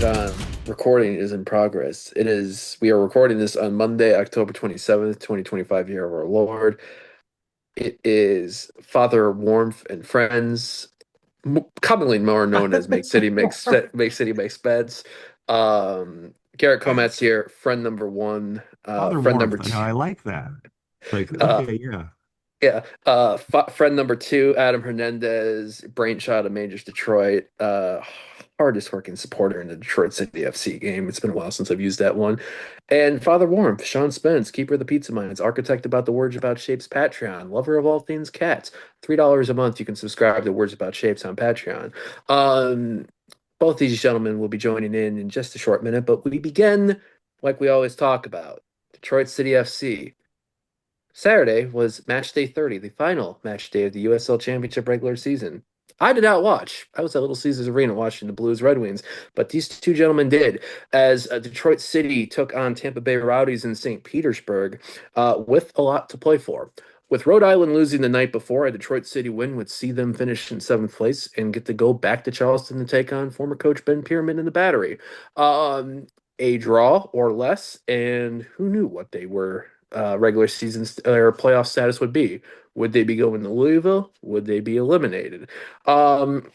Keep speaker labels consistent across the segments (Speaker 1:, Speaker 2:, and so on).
Speaker 1: Recording is in progress. We are recording this on Monday, October 27th, 2025, year of our Lord. It is Father Warmth and Friends, commonly more known as Make City Make Spence. Garret Comet's here, friend number one,
Speaker 2: Father
Speaker 1: friend number
Speaker 2: warmth.
Speaker 1: two.
Speaker 2: I like that. Like,
Speaker 1: Uh,
Speaker 2: okay, yeah.
Speaker 1: Yeah, f friend number two, Adam Hernandez, brainchild of Majors Detroit, hardest working supporter in the Detroit City FC game. It's been a while since I've used that one. And Father Warmth, Sean Spence, keeper of the pizza mines, architect about the Words About Shapes Patreon, lover of all things cats. $3 a month, you can subscribe to Words About Shapes on Patreon. Um, both these gentlemen will be joining in just a short minute, but we begin like we always talk about. Detroit City FC. Saturday was match day 30, the final match day of the USL Championship regular season. I did not watch. I was at Little Caesars Arena watching the Blues Red Wings, but these two gentlemen did as Detroit City took on Tampa Bay Rowdies in St. Petersburg with a lot to play for. With Rhode Island losing the night before, a Detroit City win would see them finish in seventh place and get to go back to Charleston to take on former coach Ben Pierman in the Battery. Um, a draw or less, and who knew what they were regular season or playoff status would be. Would they be going to Louisville? Would they be eliminated? Um,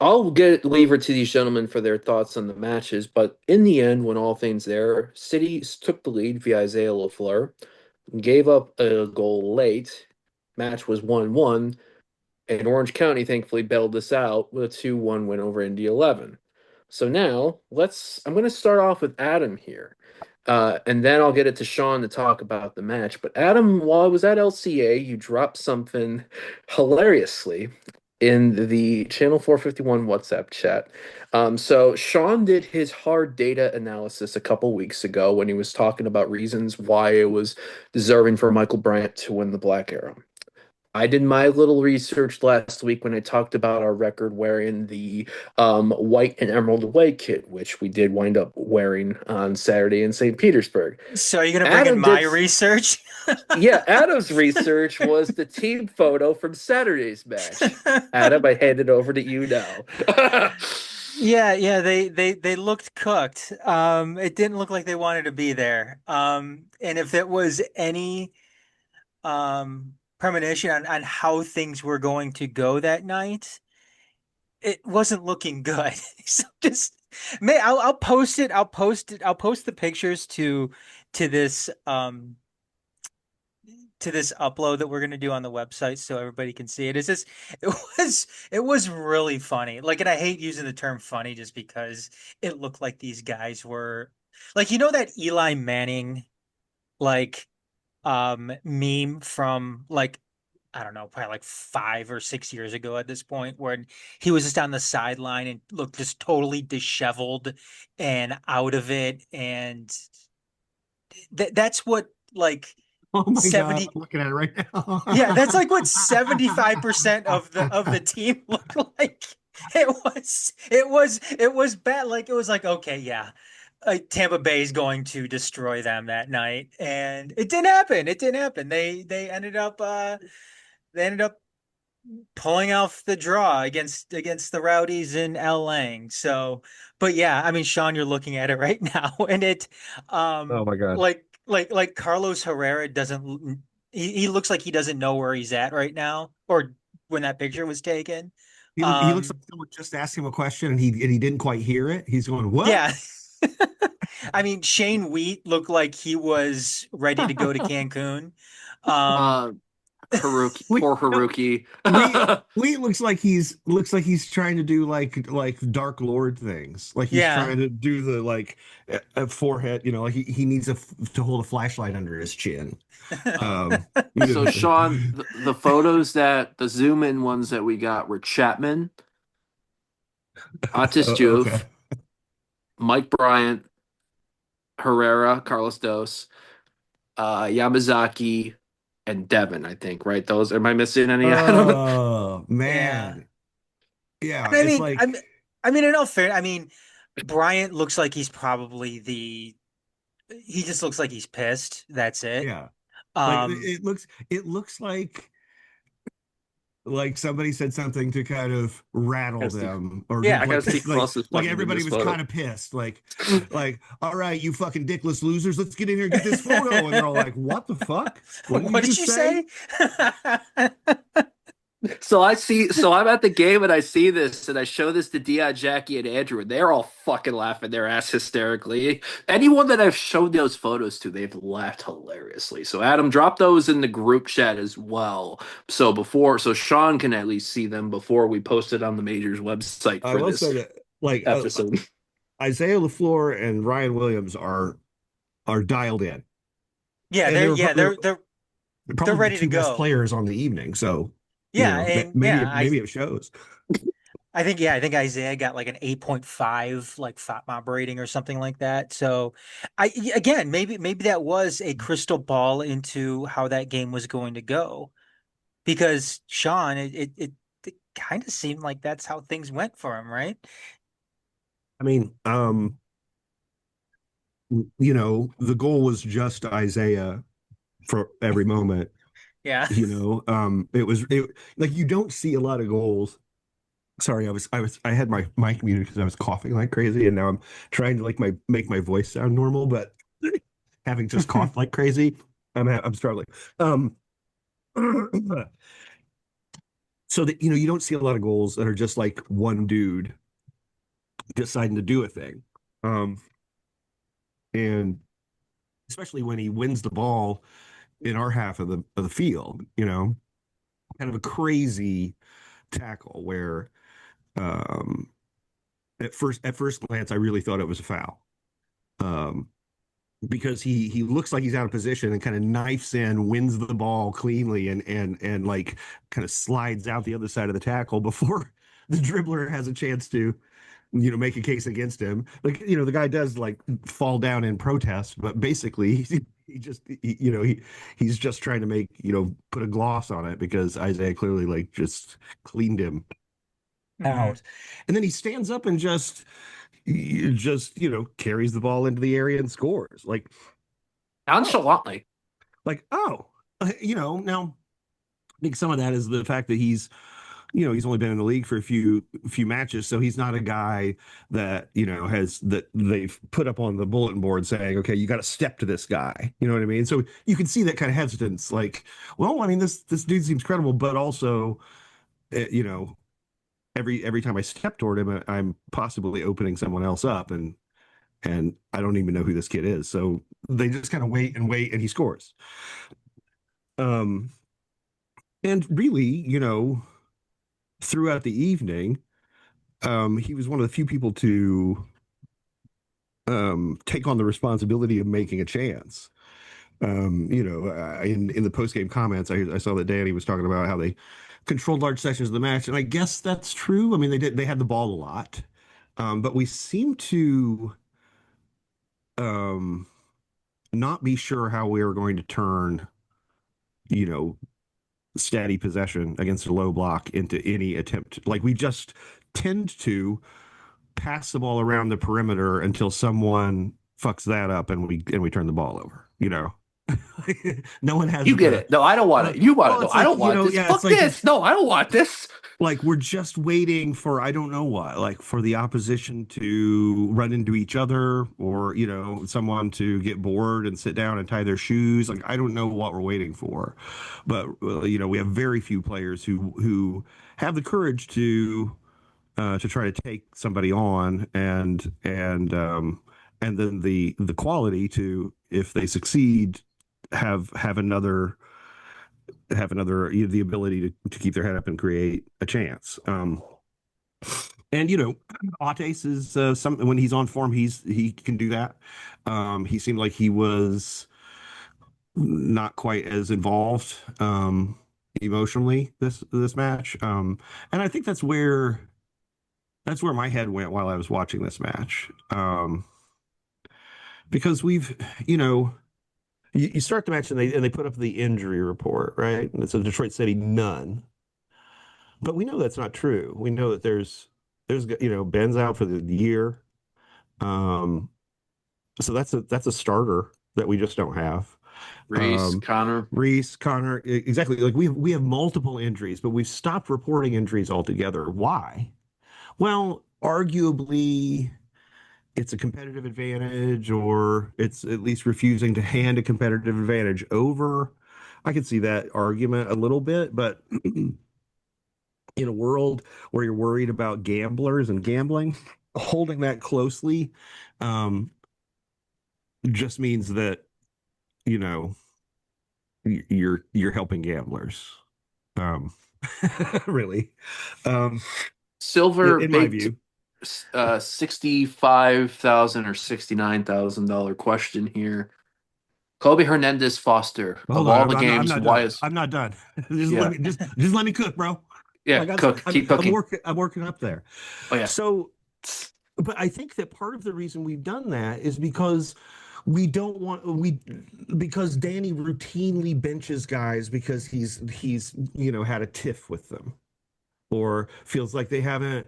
Speaker 1: I'll leave it to these gentlemen for their thoughts on the matches, but in the end, when all things there, City took the lead via Isaiah Lafleur, gave up a goal late. Match was 1-1, and Orange County thankfully bailed this out with a 2-1 win over Indy 11. So now I'm going to start off with Adam here. And then I'll get it to Sean to talk about the match. But Adam, while I was at LCA, you dropped something hilariously in the Channel 451 WhatsApp chat. So Sean did his hard data analysis a couple weeks ago when he was talking about reasons why it was deserving for Michael Bryant to win the Black Arrow. I did my little research last week when I talked about our record wearing the white and emerald away kit, which we did wind up wearing on Saturday in St. Petersburg.
Speaker 3: So are you gonna bring in
Speaker 1: Adam
Speaker 3: my
Speaker 1: did,
Speaker 3: research?
Speaker 1: yeah, Adam's research was the team photo from Saturday's match. Adam, I hand it over to you now.
Speaker 3: Yeah, they looked cooked. It didn't look like they wanted to be there. And if it was any premonition on how things were going to go that night, it wasn't looking good. So just I'll post it. I'll post the pictures to this to this upload that we're going to do on the website so everybody can see it. It's just it was really funny. Like, and I hate using the term funny just because it looked like these guys were like, that Eli Manning like meme from like, I don't know, probably like 5 or 6 years ago at this point, where he was just on the sideline and looked just totally disheveled and out of it. And that's what like
Speaker 2: Oh my God,
Speaker 3: 70
Speaker 2: I'm looking at it right now.
Speaker 3: Yeah, that's like what 75% of the team looked like. It was bad. Like, it was like, okay, yeah, Tampa Bay is going to destroy them that night, and it didn't happen. It didn't happen. They ended up pulling off the draw against the Rowdies in El Lang. So, but yeah, I mean, Sean, you're looking at it right now, and
Speaker 2: Oh my God.
Speaker 3: like Carlos Herrera doesn't. He looks like he doesn't know where he's at right now, or when that picture was taken.
Speaker 2: He looks
Speaker 3: Um,
Speaker 2: like someone just asked him a question and he didn't quite hear it. He's going, "What?"
Speaker 3: yeah. I mean, Shane Wheat looked like he was ready to go to Cancun. Um,
Speaker 1: uh, Haruki,
Speaker 2: we
Speaker 1: poor
Speaker 2: no,
Speaker 1: Haruki.
Speaker 2: we looks like he's trying to do like Dark Lord things. Like he's
Speaker 3: yeah.
Speaker 2: trying to do the like a forehead, like he needs to hold a flashlight under his chin. Um,
Speaker 1: So Sean, the photos the zoom in ones that we got were Chapman, Otis
Speaker 2: okay.
Speaker 1: Juve, Mike Bryant, Herrera, Carlos Dos, Yamazaki, and Devin, I think, right? Those, am I missing any, Adam?
Speaker 2: Oh
Speaker 3: Yeah.
Speaker 2: man. Yeah,
Speaker 3: And I
Speaker 2: it's
Speaker 3: mean,
Speaker 2: like
Speaker 3: in all fair, I mean, Bryant looks like he's probably he just looks like he's pissed. That's it.
Speaker 2: yeah. Like
Speaker 3: Um,
Speaker 2: it looks like like somebody said something to kind of
Speaker 1: I
Speaker 2: rattle
Speaker 1: gotta see.
Speaker 2: them, or
Speaker 3: Yeah.
Speaker 1: I gotta see who else is
Speaker 2: like
Speaker 1: fucking in
Speaker 2: everybody
Speaker 1: this
Speaker 2: was
Speaker 1: photo.
Speaker 2: kind of pissed, like, all right, you fucking dickless losers, let's get in here and get this photo. And they're all like, what the fuck? What did you
Speaker 3: What did
Speaker 2: just
Speaker 3: you
Speaker 2: say?
Speaker 3: say?
Speaker 1: So I'm at the game and I see this and I show this to Dion, Jackie, and Andrew, and they're all fucking laughing their ass hysterically. Anyone that I've showed those photos to, they've laughed hilariously. So Adam, drop those in the group chat as well. So Sean can at least see them before we post it on the Majors website
Speaker 2: I
Speaker 1: for
Speaker 2: will say
Speaker 1: this
Speaker 2: that like
Speaker 1: episode.
Speaker 2: Isaiah LaFleur and Ryan Williams are dialed in,
Speaker 3: Yeah,
Speaker 2: and
Speaker 3: they're
Speaker 2: they're
Speaker 3: yeah,
Speaker 2: they're
Speaker 3: they're
Speaker 2: probably the
Speaker 3: ready to
Speaker 2: two best
Speaker 3: go.
Speaker 2: players on the evening. So
Speaker 3: Yeah, and
Speaker 2: maybe
Speaker 3: yeah,
Speaker 2: maybe it shows.
Speaker 3: I think Isaiah got like an 8.5 like FOT mob rating or something like that. So again, maybe that was a crystal ball into how that game was going to go. Because Sean, it kind of seemed like that's how things went for him, right?
Speaker 2: I mean, the goal was just Isaiah for every moment.
Speaker 3: Yeah.
Speaker 2: It like you don't see a lot of goals. Sorry, I had my mic muted because I was coughing like crazy, and now I'm trying to like make my voice sound normal, but having just coughed like crazy, I'm struggling. Um, so that you don't see a lot of goals that are just like one dude deciding to do a thing, um, and especially when he wins the ball in our half of the field, kind of a crazy tackle where um, at first glance I really thought it was a foul. Um, because he looks like he's out of position and kind of knifes in, wins the ball cleanly, and like kind of slides out the other side of the tackle before the dribbler has a chance to make a case against him. Like the guy does like fall down in protest, but basically he's just trying to make put a gloss on it because Isaiah clearly like just cleaned him
Speaker 3: Hmm.
Speaker 2: out, and then he stands up and just carries the ball into the area and scores oh
Speaker 1: Nonchalantly.
Speaker 2: like oh now I think some of that is the fact that he's only been in the league for a few matches, so he's not a guy that has that they've put up on the bulletin board saying, okay, you got to step to this guy, you know what I mean? So you can see that kind of hesitance, like, well, I mean, this dude seems credible, but also uh, you know every time I step toward him, I'm possibly opening someone else up, and I don't even know who this kid is. So they just kind of wait and wait, and he scores. Um, and really, throughout the evening, he was one of the few people to take on the responsibility of making a chance. In the post game comments, I saw that Danny was talking about how they controlled large sections of the match, and I guess that's true. I mean, they had the ball a lot, but we seem to um, not be sure how we are going to turn, you know, steady possession against a low block into any attempt. Like we just tend to pass the ball around the perimeter until someone fucks that up and we turn the ball over. No one has
Speaker 1: You get
Speaker 2: the
Speaker 1: it. No, I don't want it. You want it.
Speaker 2: well,
Speaker 1: No,
Speaker 2: it's
Speaker 1: I
Speaker 2: like,
Speaker 1: don't want this.
Speaker 2: yeah, it's
Speaker 1: Fuck
Speaker 2: like
Speaker 1: this. No, I don't want this.
Speaker 2: we're just waiting for I don't know what, like for the opposition to run into each other or someone to get bored and sit down and tie their shoes. Like I don't know what we're waiting for, but we have very few players who have the courage to try to take somebody on and then the quality to, if they succeed, have another the ability to keep their head up and create a chance. And Ates is some when he's on form, he can do that. He seemed like he was not quite as involved emotionally this match, and I think that's where my head went while I was watching this match, because you start the match and they put up the injury report, right? And it's a Detroit City none. But we know that's not true. We know that there's Ben's out for the year. Um, so that's a starter that we just don't have.
Speaker 1: Reese,
Speaker 2: Um,
Speaker 1: Connor.
Speaker 2: Reese, Connor, exactly. Like we have multiple injuries, but we've stopped reporting injuries altogether. Why? Well, arguably it's a competitive advantage, or it's at least refusing to hand a competitive advantage over. I could see that argument a little bit, but in a world where you're worried about gamblers and gambling, holding that closely um, just means that, you know, you're helping gamblers. Um, really, um,
Speaker 1: Silver
Speaker 2: in my
Speaker 1: baked
Speaker 2: view.
Speaker 1: $65,000 or $69,000 question here. Kobe Hernandez Foster, of
Speaker 2: Hold
Speaker 1: all
Speaker 2: on,
Speaker 1: the
Speaker 2: I'm
Speaker 1: games,
Speaker 2: not
Speaker 1: why
Speaker 2: done.
Speaker 1: is
Speaker 2: I'm not done. Just let
Speaker 1: yeah,
Speaker 2: me just let me cook, bro.
Speaker 1: yeah,
Speaker 2: Like
Speaker 1: cook, keep cooking.
Speaker 2: I'm working up there.
Speaker 1: Oh yeah.
Speaker 2: So, but I think that part of the reason we've done that is because we don't want we because Danny routinely benches guys because he's had a tiff with them, or feels like they haven't,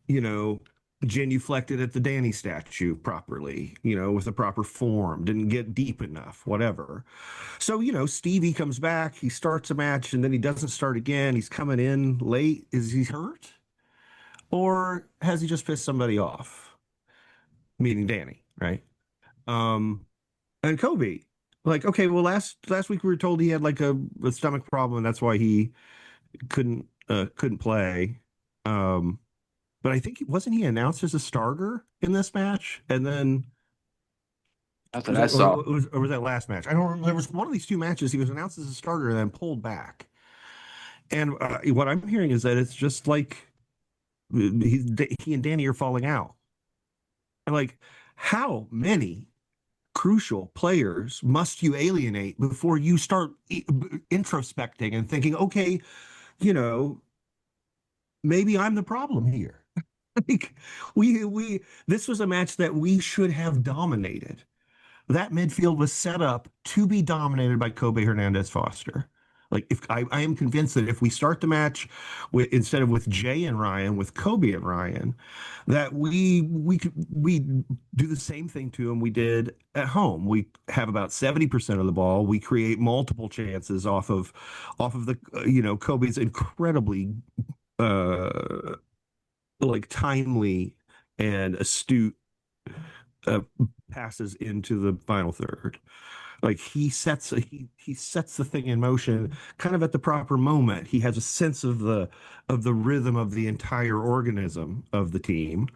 Speaker 2: you know, genuflected at the Danny statue properly, with the proper form, didn't get deep enough, whatever. So, Stevie comes back, he starts a match, and then he doesn't start again. He's coming in late. Is he hurt? Or has he just pissed somebody off? Meaning Danny, right? Um, and Kobe. Like, okay, well, last week we were told he had like a stomach problem, and that's why he couldn't play. Um, but I think wasn't he announced as a starter in this match? And then
Speaker 1: That's what
Speaker 2: was
Speaker 1: I
Speaker 2: that
Speaker 1: saw.
Speaker 2: or was that last match? I don't remember. There was one of these two matches he was announced as a starter and then pulled back. And what I'm hearing is that it's just like he and Danny are falling out. And like, how many crucial players must you alienate before you start introspecting and thinking, okay, you know, maybe I'm the problem here. Like we this was a match that we should have dominated. That midfield was set up to be dominated by Kobe Hernandez Foster. Like if I am convinced that if we start the match with instead of with Jay and Ryan, with Kobe and Ryan, that we do the same thing to him we did at home. We have about 70% of the ball. We create multiple chances off of the Kobe's incredibly uh like timely and astute uh, passes into the final third. Like he sets the thing in motion kind of at the proper moment. He has a sense of the rhythm of the entire organism of the team,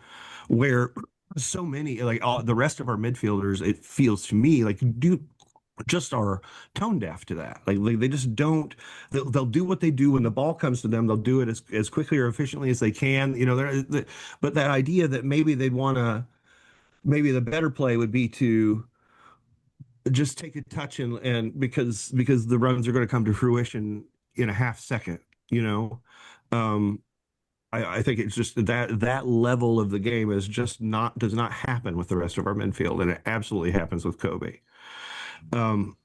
Speaker 2: where so many like all the rest of our midfielders, it feels to me like do just are tone deaf to that. Like they just don't. They'll do what they do when the ball comes to them. They'll do it as quickly or efficiently as they can. But that idea that maybe they'd want to, maybe the better play would be to just take a touch and because the runs are going to come to fruition in a half second, you know. Um, I think it's just that level of the game is just not does not happen with the rest of our midfield, and it absolutely happens with Kobe. Um,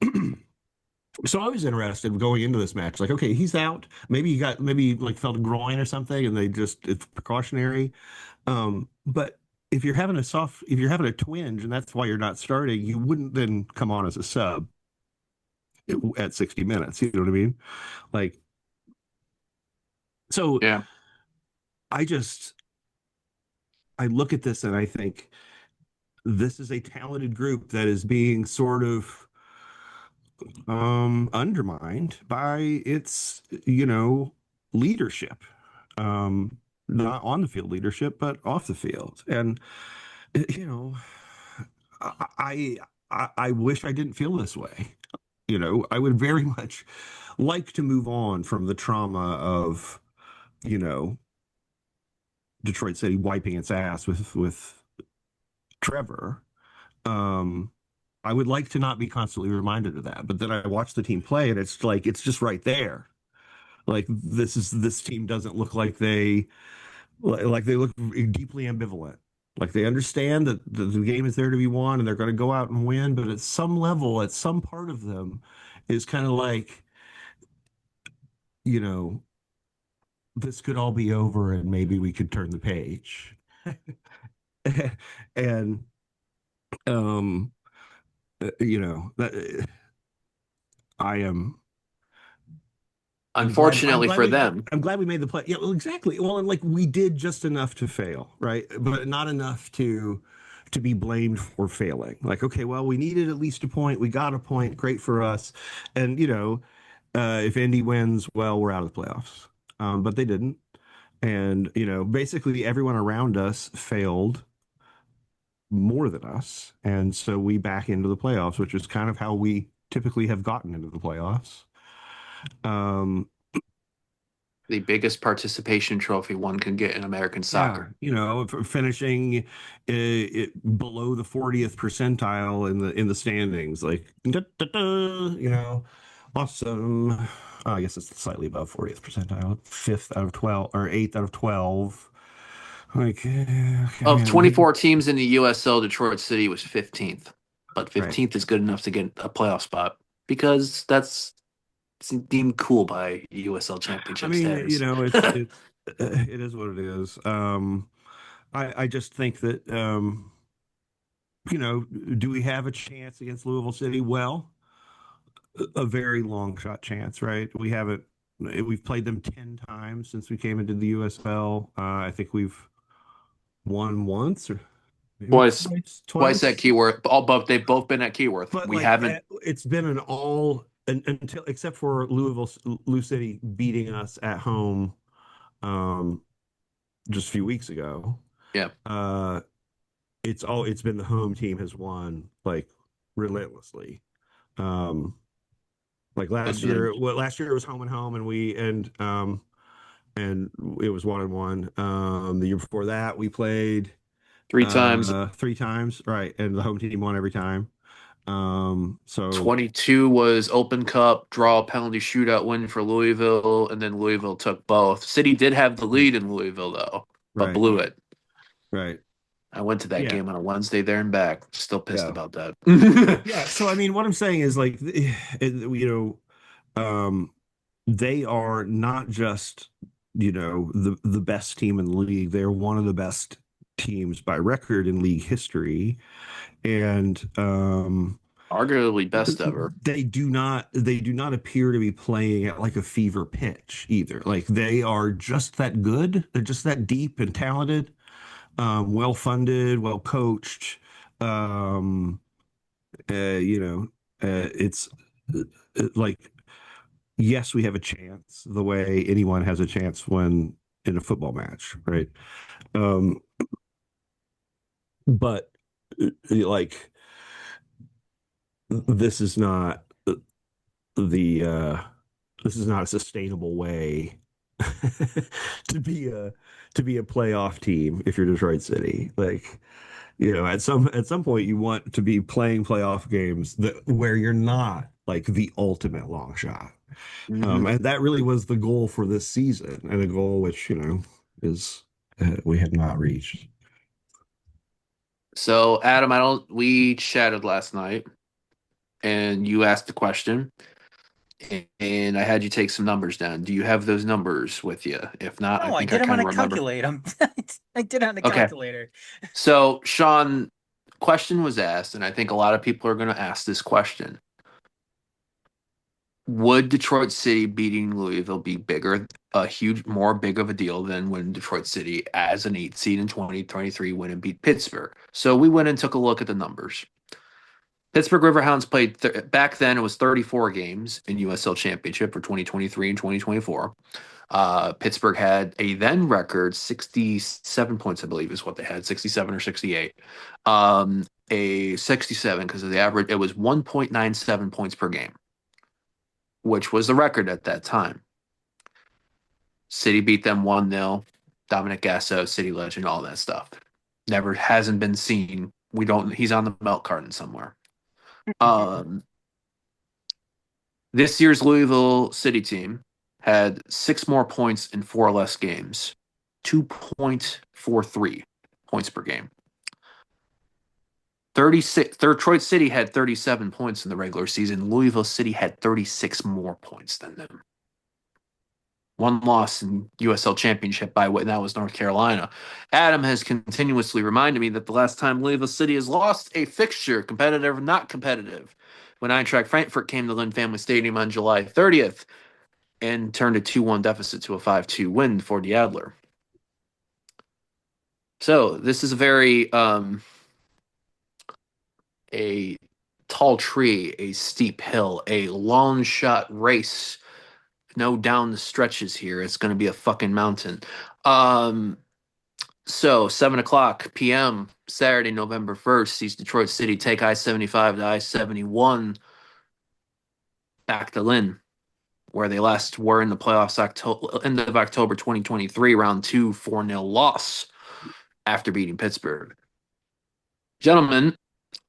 Speaker 2: so I was interested going into this match, like, okay, he's out. Maybe like felt a groin or something, and they just it's precautionary. But if you're having a twinge, and that's why you're not starting, you wouldn't then come on as a sub at 60 minutes. You know what I mean? Like, so
Speaker 1: Yeah.
Speaker 2: I just I look at this and I think this is a talented group that is being sort of undermined by its leadership, not on the field leadership but off the field. And you know I I wish I didn't feel this way. I would very much like to move on from the trauma of you know Detroit City wiping its ass with Trevor. um I would like to not be constantly reminded of that, but then I watch the team play and it's like it's just right there. Like this team doesn't look like they look deeply ambivalent. Like they understand that the game is there to be won and they're going to go out and win, but at some level, at some part of them, is kind of like, you know, this could all be over and maybe we could turn the page. And um, that I am. I'm
Speaker 1: Unfortunately
Speaker 2: glad
Speaker 1: for
Speaker 2: we
Speaker 1: them,
Speaker 2: I'm glad we made the play. Yeah, well, exactly. Well, and like we did just enough to fail, right? But not enough to be blamed for failing. Like, okay, well, we needed at least a point. We got a point. Great for us. And if Indy wins, well, we're out of the playoffs. But they didn't. And basically everyone around us failed more than us, and so we back into the playoffs, which is kind of how we typically have gotten into the playoffs. Um,
Speaker 1: the biggest participation trophy one can get in American
Speaker 2: Yeah,
Speaker 1: soccer.
Speaker 2: finishing below the 40th percentile in the standings, like da, da, da, awesome. I guess it's slightly above 40th percentile, fifth out of 12 or eighth out of 12. Like, okay,
Speaker 1: Of
Speaker 2: man, we had
Speaker 1: 24 teams in the USL, Detroit City was 15th, but
Speaker 2: right.
Speaker 1: 15th is good enough to get a playoff spot because that's deemed cool by USL
Speaker 2: I
Speaker 1: Championship
Speaker 2: mean,
Speaker 1: status.
Speaker 2: it is what it is. I just think that do we have a chance against Louisville City? Well, a very long shot chance, right? We've played them 10 times since we came into the USL. I think we've won once or maybe
Speaker 1: Twice, twice at
Speaker 2: twice.
Speaker 1: Keyworth. All both they've both been at Keyworth.
Speaker 2: But
Speaker 1: We
Speaker 2: like
Speaker 1: haven't.
Speaker 2: it's been an all until except for Lou City beating us at home um just a few weeks ago.
Speaker 1: Yeah,
Speaker 2: Uh it's been the home team has won like relentlessly. Um like
Speaker 1: agreed.
Speaker 2: last year it was home and home and it was 1-1. The year before that we played
Speaker 1: 3 times.
Speaker 2: 3 times, right? And the home team won every time. So
Speaker 1: 22 was Open Cup, draw, penalty shootout win for Louisville, and then Louisville took both. City did have the
Speaker 2: right,
Speaker 1: lead in Louisville though, but
Speaker 2: right,
Speaker 1: blew it.
Speaker 2: right.
Speaker 1: I went to that
Speaker 2: Yeah,
Speaker 1: game on a Wednesday there and back. Still pissed
Speaker 2: yeah.
Speaker 1: about that.
Speaker 2: Yeah, so I mean, what I'm saying is like, um, they are not just the best team in the league. They're one of the best teams by record in league history, and
Speaker 1: Arguably best ever.
Speaker 2: they do not appear to be playing at like a fever pitch either. Like they are just that good. They're just that deep and talented, well funded, well coached. Um, you know, it's like yes, we have a chance the way anyone has a chance when in a football match, right? Um, but like this is not the this is not a sustainable way to be a playoff team if you're Detroit City. Like, at some point you want to be playing playoff games where you're not like the ultimate long shot.
Speaker 1: Hmm.
Speaker 2: And that really was the goal for this season, and a goal which is we had not reached.
Speaker 1: So, Adam, I don't. We chatted last night, and you asked the question, and I had you take some numbers down. Do you have those numbers with you? If not, I
Speaker 3: No, I
Speaker 1: think I
Speaker 3: did them on
Speaker 1: kind
Speaker 3: a
Speaker 1: of remember.
Speaker 3: calculator. I did it on a
Speaker 1: Okay.
Speaker 3: calculator.
Speaker 1: So, Sean, question was asked, and I think a lot of people are going to ask this question. Would Detroit City beating Louisville be more big of a deal than when Detroit City, as an 8 seed in 2023, went and beat Pittsburgh? So we went and took a look at the numbers. Pittsburgh Riverhounds played back then. It was 34 games in USL Championship for 2023 and 2024. Pittsburgh had a then record 67 points, I believe, is what they had, 67 or 68. A 67 because of the average. It was 1.97 points per game, which was the record at that time. City beat them 1-0. Dominic Gasso, City legend, all that stuff. Never hasn't been seen. We don't. He's on the milk carton somewhere. Um, this year's Louisville City team had 6 more points in 4 less games, 2.43 points per game. 36. Detroit City had 37 points in the regular season. Louisville City had 36 more points than them. one loss in USL Championship by what that was North Carolina. Adam has continuously reminded me that the last time Louisville City has lost a fixture, competitive or not competitive, when Eintracht Frankfurt came to Lynn Family Stadium on July 30th and turned a 2-1 deficit to a 5-2 win for the Adler. So this is a very a tall tree, a steep hill, a long shot race. No down the stretches here. It's going to be a fucking mountain. Um, so 7 o'clock p.m. Saturday, November 1st, sees Detroit City take I-75 to I-71 back to Lynn, where they last were in the playoffs end of October 2023, round two, 4-0 loss after beating Pittsburgh. Gentlemen,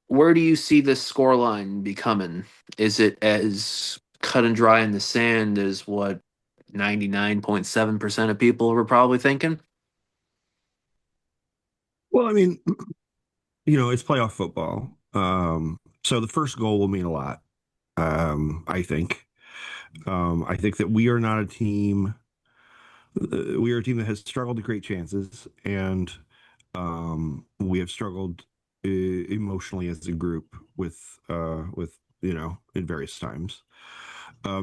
Speaker 1: where do you see this scoreline becoming? Is it as cut and dry in the sand as what 99.7% of people were probably thinking?
Speaker 2: Well, I mean, it's playoff football. So the first goal will mean a lot. I think. I think that we are not a team. We are a team that has struggled to create chances, and we have struggled emotionally as a group with in various times.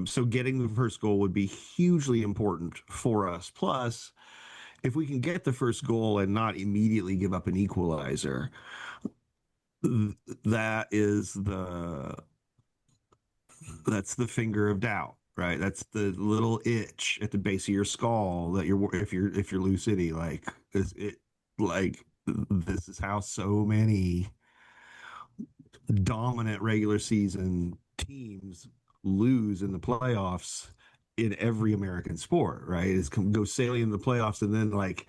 Speaker 2: So getting the first goal would be hugely important for us. Plus, if we can get the first goal and not immediately give up an equalizer, that is that's the finger of doubt, right? That's the little itch at the base of your skull that if you're Lou City, like is it like this is how so many dominant regular season teams lose in the playoffs in every American sport, right? Is go sailing in the playoffs and then like,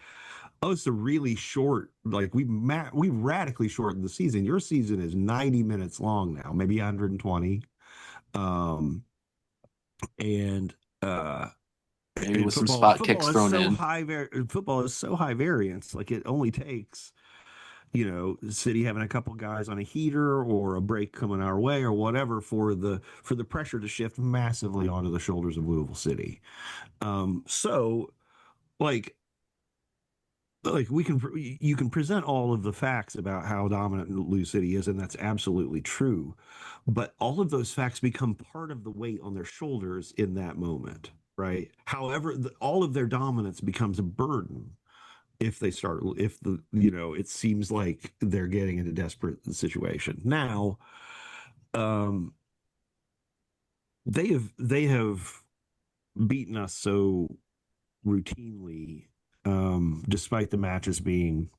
Speaker 2: oh, it's a really short, like we radically shortened the season. Your season is 90 minutes long now, maybe 120. Um, and
Speaker 1: Maybe
Speaker 2: and
Speaker 1: with some spot
Speaker 2: football
Speaker 1: kicks
Speaker 2: is
Speaker 1: thrown
Speaker 2: so
Speaker 1: in.
Speaker 2: football is so high variance. Like it only takes City having a couple guys on a heater or a break coming our way or whatever for the pressure to shift massively onto the shoulders of Louisville City. So like you can present all of the facts about how dominant Lou City is, and that's absolutely true. But all of those facts become part of the weight on their shoulders in that moment, right? However, all of their dominance becomes a burden if it seems like they're getting in a desperate situation. Now, um, they have beaten us so routinely, despite the matches being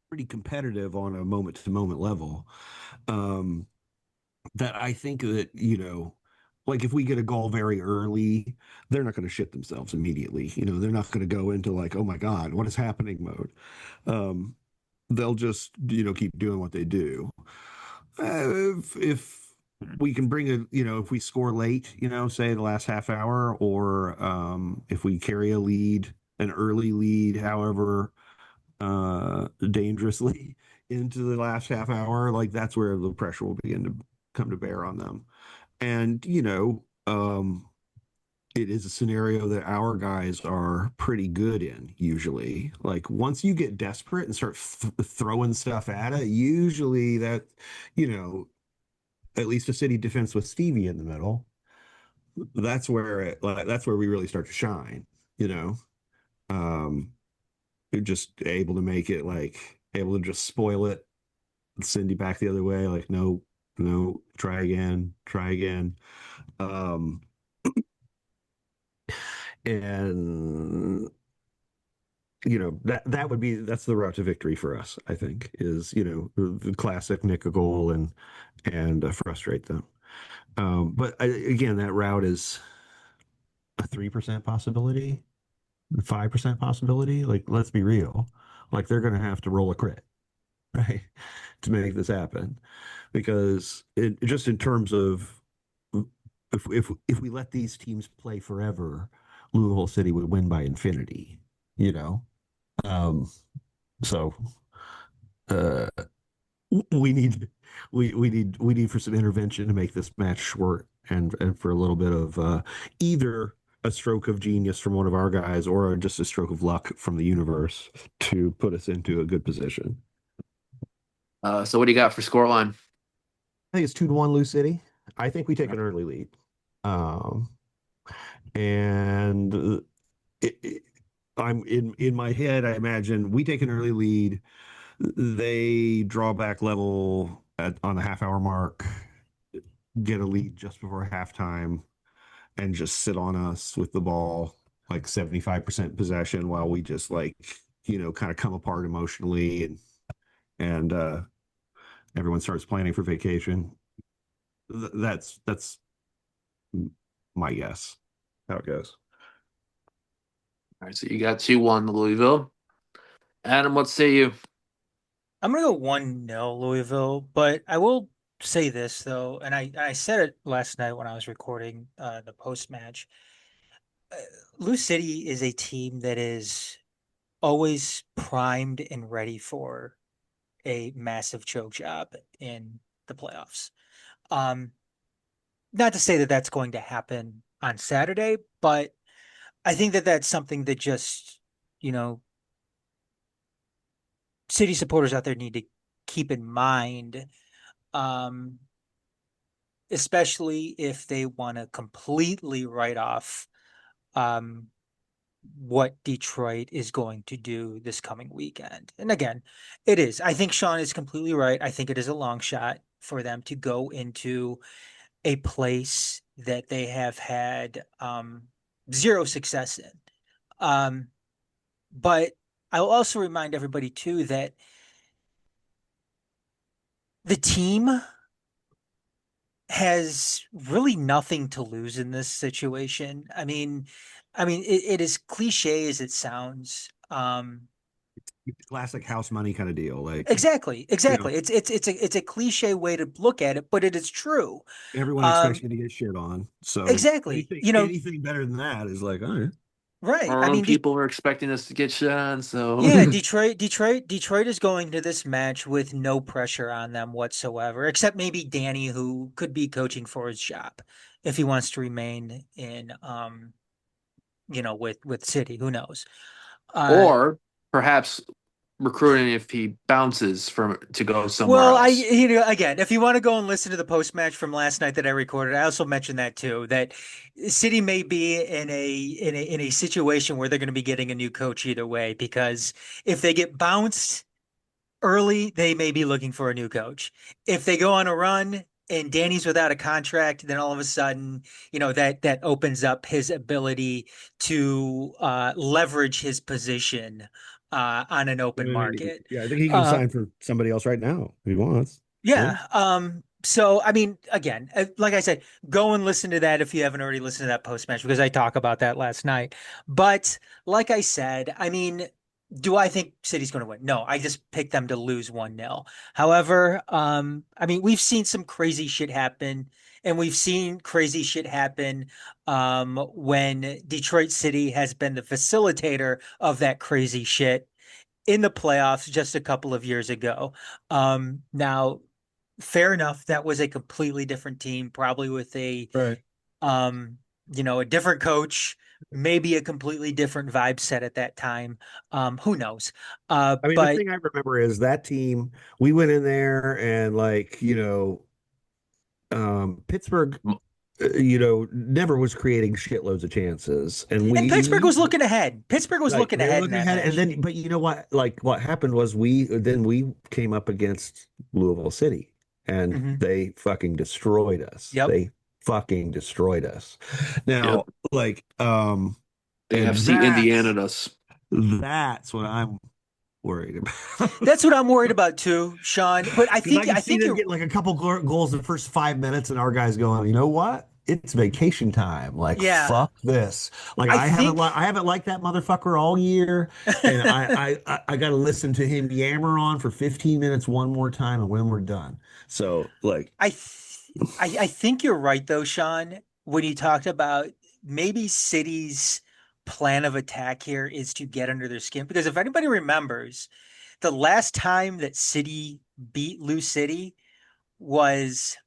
Speaker 2: pretty competitive on a moment to moment level, um, that I think that, like if we get a goal very early, they're not going to shit themselves immediately. They're not going to go into like, oh my God, what is happening mode. Um, they'll just, keep doing what they do. If we can bring if we score late, say the last half hour, or if we carry a lead, an early lead, however dangerously into the last half hour, like that's where the pressure will begin to come to bear on them. And it is a scenario that our guys are pretty good in usually. Like once you get desperate and start throwing stuff at it, usually that, you know, at least a City defense with Stevie in the middle, that's where we really start to shine, you know. Um, you're just able to make it like able to just spoil it, send you back the other way, like no, no, try again, try again. Um, and that would be that's the route to victory for us. I think is the classic nick a goal and frustrate them. But again, that route is a 3% possibility, 5% possibility. Like, let's be real. Like, they're going to have to roll a crit, right, to make this happen. Because just in terms of if we let these teams play forever, Louisville City would win by infinity, you know. Um, so uh, we need we need for some intervention to make this match short and for a little bit of either a stroke of genius from one of our guys or just a stroke of luck from the universe to put us into a good position.
Speaker 1: So what do you got for scoreline?
Speaker 2: I think it's 2-1 Lou City. I think we take an early lead. Um, and I'm in my head, I imagine we take an early lead. They draw back level on the half hour mark, get a lead just before halftime, and just sit on us with the ball like 75% possession while we just like, kind of come apart emotionally and everyone starts planning for vacation. That's my guess how it goes.
Speaker 1: All right, so you got 2-1 Louisville. Adam, what say you?
Speaker 3: I'm gonna go 1-0 Louisville, but I will say this though, and I said it last night when I was recording the post match. Uh, Lou City is a team that is always primed and ready for a massive choke job in the playoffs. Um, Not to say that that's going to happen on Saturday, but I think that that's something that just, you know, City supporters out there need to keep in mind, um, especially if they want to completely write off um, what Detroit is going to do this coming weekend. And again, it is. I think Sean is completely right. I think it is a long shot for them to go into a place that they have had zero success in. Um, but I'll also remind everybody too that the team has really nothing to lose in this situation. It is cliche as it sounds.
Speaker 2: Classic house money kind of deal. Like,
Speaker 3: Exactly,
Speaker 2: you know,
Speaker 3: exactly. It's a cliche way to look at it, but it is true.
Speaker 2: everyone expects
Speaker 3: Um,
Speaker 2: you to get shit on. So
Speaker 3: exactly.
Speaker 2: anything better than that is like, all right.
Speaker 3: Right.
Speaker 1: Our own people were expecting us to get shit on, so
Speaker 3: Yeah, Detroit is going to this match with no pressure on them whatsoever, except maybe Danny, who could be coaching for his job if he wants to remain in, with City. Who knows? Uh,
Speaker 1: or perhaps recruiting if he bounces from to go somewhere
Speaker 3: well,
Speaker 1: else.
Speaker 3: again, if you want to go and listen to the post match from last night that I recorded, I also mentioned that too, that City may be in a situation where they're going to be getting a new coach either way, because if they get bounced early, they may be looking for a new coach. If they go on a run and Danny's without a contract, then all of a sudden, that opens up his ability to leverage his position on an open market.
Speaker 2: Yeah, I think he can
Speaker 3: Uh,
Speaker 2: sign for somebody else right now if he wants. Yeah.
Speaker 3: yeah. So I mean, again, like I said, go and listen to that if you haven't already listened to that post match because I talk about that last night. But like I said, I mean, do I think City's going to win? No, I just picked them to lose 1-0. However, we've seen some crazy shit happen, and we've seen crazy shit happen when Detroit City has been the facilitator of that crazy shit in the playoffs just a couple of years ago. Now, fair enough, that was a completely different team, probably with
Speaker 2: Right.
Speaker 3: um, a different coach, maybe a completely different vibe set at that time. Who knows?
Speaker 2: I mean, the
Speaker 3: But
Speaker 2: thing I remember is that team, we went in there and like, Pittsburgh, never was creating shitloads of chances. And
Speaker 3: and Pittsburgh was
Speaker 2: we
Speaker 3: looking ahead. Pittsburgh was
Speaker 2: right,
Speaker 3: looking
Speaker 2: they were
Speaker 3: ahead in
Speaker 2: looking
Speaker 3: that
Speaker 2: ahead. And
Speaker 3: match.
Speaker 2: then, but you know what? Like what happened was we came up against Louisville City and
Speaker 3: Hmm.
Speaker 2: they fucking destroyed us.
Speaker 3: Yep.
Speaker 2: They fucking destroyed us.
Speaker 1: Yep.
Speaker 2: Now, like, and
Speaker 1: AFC Indiana does.
Speaker 2: that's what I'm worried about.
Speaker 3: That's what I'm worried about too, Sean. But I
Speaker 2: Because I
Speaker 3: think
Speaker 2: can
Speaker 3: I
Speaker 2: see
Speaker 3: think
Speaker 2: them
Speaker 3: you're
Speaker 2: getting like a couple goals in the first 5 minutes, and our guys going, you know what? It's vacation time. Like
Speaker 3: yeah.
Speaker 2: fuck this. Like
Speaker 3: I think
Speaker 2: I haven't liked that motherfucker all year, and I got to listen to him yammer on for 15 minutes one more time, and when we're done. So like,
Speaker 3: I th I think you're right though, Sean, when you talked about maybe City's plan of attack here is to get under their skin. Because if anybody remembers, the last time that City beat Lou City was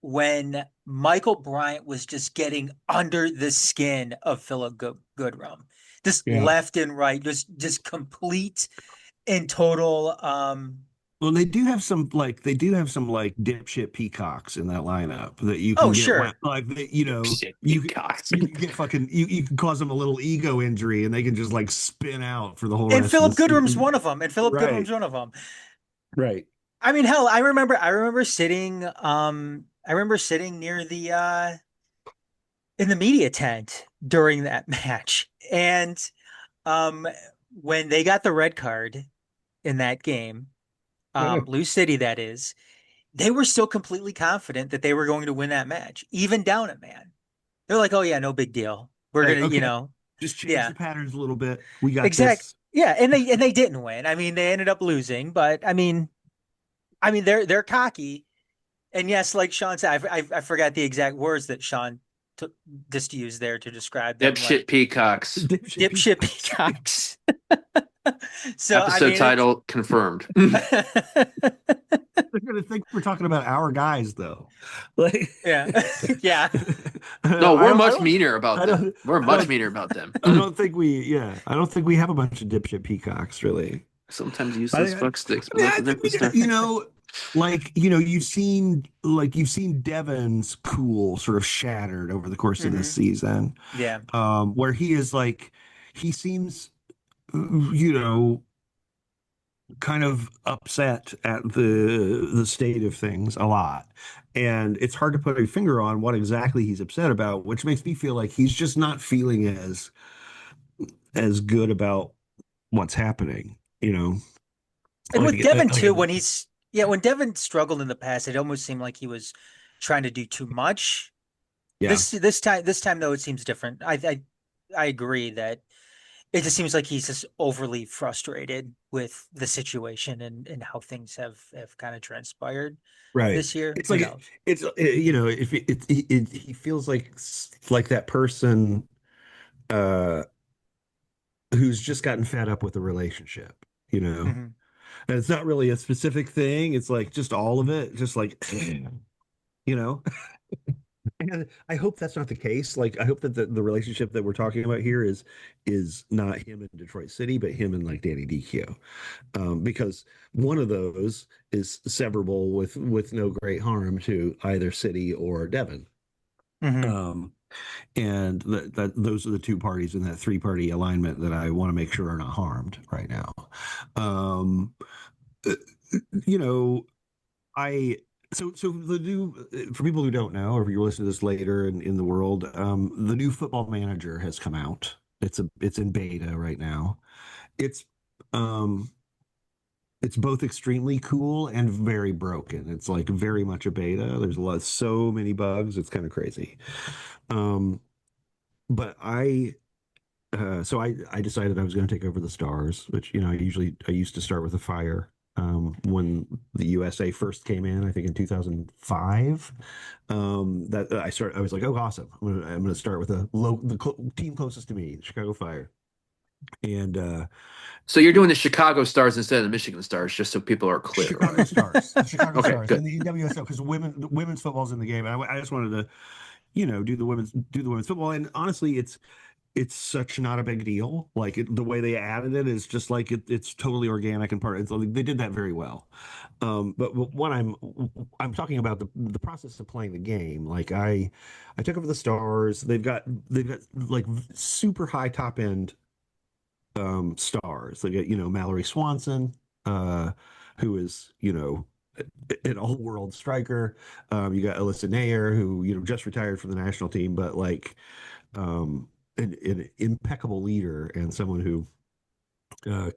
Speaker 3: when Michael Bryant was just getting under the skin of Philip Goodrum, just
Speaker 2: Yeah.
Speaker 3: left and right, just complete and total.
Speaker 2: Well, they do have some like dipshit peacocks in that lineup that you
Speaker 3: Oh,
Speaker 2: can get
Speaker 3: sure.
Speaker 2: like you know
Speaker 1: Shit,
Speaker 2: you
Speaker 1: Peacocks.
Speaker 2: you can get fucking you can cause them a little ego injury and they can just like spin out for the whole
Speaker 3: And
Speaker 2: rest of the
Speaker 3: Philip Goodrum's
Speaker 2: season.
Speaker 3: one of them. And Philip
Speaker 2: Right,
Speaker 3: Goodrum's one of them.
Speaker 2: right.
Speaker 3: I mean, hell, I remember sitting near the in the media tent during that match. And um when they got the red card in that game, Louis City that is, they were still completely confident that they were going to win that match, even down a man. They're like, "Oh yeah, no big deal. We're
Speaker 2: Right.
Speaker 3: gonna,
Speaker 2: Okay. Just change
Speaker 3: yeah,
Speaker 2: the patterns a little bit. We got
Speaker 3: exact,
Speaker 2: this.
Speaker 3: yeah." And they didn't win. I mean, they ended up losing, but I mean, they're cocky. And yes, like Sean said, I forgot the exact words that Sean took just used there to describe them,
Speaker 1: Dipshit
Speaker 3: like
Speaker 1: Peacocks.
Speaker 2: Dipshit
Speaker 3: dipshit
Speaker 2: peacocks.
Speaker 3: peacocks. So I
Speaker 1: Episode
Speaker 3: mean, it's
Speaker 1: title confirmed.
Speaker 2: They're gonna think we're talking about our guys though. Like
Speaker 3: yeah, yeah.
Speaker 1: No, we're
Speaker 2: I
Speaker 1: much
Speaker 2: don't
Speaker 1: meaner about
Speaker 2: I
Speaker 1: them.
Speaker 2: don't
Speaker 1: We're
Speaker 2: I
Speaker 1: much
Speaker 2: don't
Speaker 1: meaner about them.
Speaker 2: I don't think I don't think we have a bunch of dipshit peacocks really.
Speaker 1: Sometimes useless
Speaker 2: I
Speaker 1: fuck sticks, but that's a
Speaker 2: I
Speaker 1: different
Speaker 2: mean,
Speaker 1: story.
Speaker 2: you know, you've seen Devin's cool sort of shattered over the course of this
Speaker 3: Hmm.
Speaker 2: season,
Speaker 3: Yeah.
Speaker 2: where he is like he seems you know kind of upset at the state of things a lot. And it's hard to put a finger on what exactly he's upset about, which makes me feel like he's just not feeling as good about what's happening, you know.
Speaker 3: And with Devin
Speaker 2: Like
Speaker 3: too, when Devin struggled in the past, it almost seemed like he was trying to do too much.
Speaker 2: yeah,
Speaker 3: This time though, it seems different. I agree that it just seems like he's just overly frustrated with the situation and how things have kind of transpired
Speaker 2: right.
Speaker 3: this year.
Speaker 2: It's
Speaker 3: Who
Speaker 2: like
Speaker 3: knows?
Speaker 2: you know, if he feels like that person uh who's just gotten fed up with the relationship, you know.
Speaker 3: Hmm.
Speaker 2: And it's not really a specific thing. It's like just all of it, just like you know. And I hope that's not the case. Like I hope that the relationship that we're talking about here is not him in Detroit City, but him and like Danny DQ. Because one of those is severable with no great harm to either City or Devon.
Speaker 3: Hmm.
Speaker 2: Um, and those are the two parties in that three-party alignment that I want to make sure are not harmed right now. Um, uh, you know, I so the new for people who don't know, or if you're listening to this later in the world, the new Football Manager has come out. It's in beta right now. It's um it's both extremely cool and very broken. It's like very much a beta. There's so many bugs. It's kind of crazy. Um, but I decided I was going to take over the Stars, which I used to start with the Fire when the USA first came in, I think in 2005. That I was like, oh, awesome! I'm gonna start with team closest to me, Chicago Fire, and
Speaker 1: So you're doing the Chicago Stars instead of the Michigan Stars, just so people are clear,
Speaker 2: Chicago
Speaker 1: right?
Speaker 2: Stars, Chicago
Speaker 1: Okay,
Speaker 2: Stars,
Speaker 1: good.
Speaker 2: and the WSL because women's football's in the game, and I just wanted to do the women's football, and honestly, it's such not a big deal. Like the way they added it is just like it's totally organic and part. It's like they did that very well. But what I'm talking about the process of playing the game. Like I took over the Stars. They've got like super high top end stars. They get Mallory Swanson, uh, who is an all world striker. You got Alyssa Nair, who just retired from the national team, but like um, an impeccable leader and someone who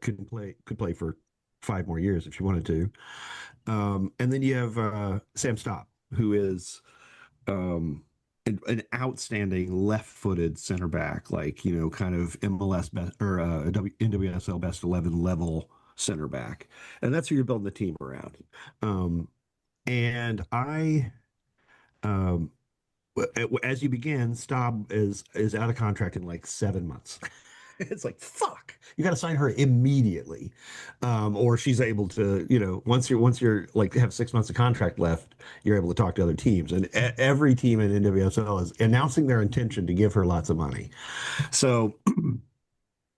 Speaker 2: could play for 5 more years if she wanted to. And then you have Sam Stopp, who is an outstanding left-footed center back, like kind of MLS best or NWSL best 11 level center back, and that's who you're building the team around. And I um, as you begin, Staub is out of contract in like 7 months. It's like, fuck, you got to sign her immediately. Or she's able to, once you're like have 6 months of contract left, you're able to talk to other teams. And every team in NWSL is announcing their intention to give her lots of money. So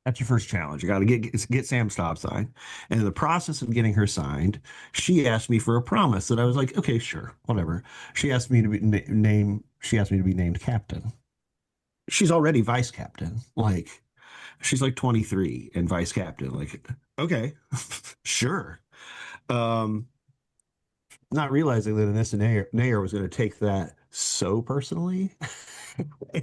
Speaker 2: that's your first challenge. You got to get Sam Staub signed. And in the process of getting her signed, she asked me for a promise that I was like, okay, sure, whatever. She asked me to be she asked me to be named captain. She's already vice captain. Like, she's like 23 and vice captain. Like, okay, sure. Um, Not realizing that Anissa Nair was going to take that so personally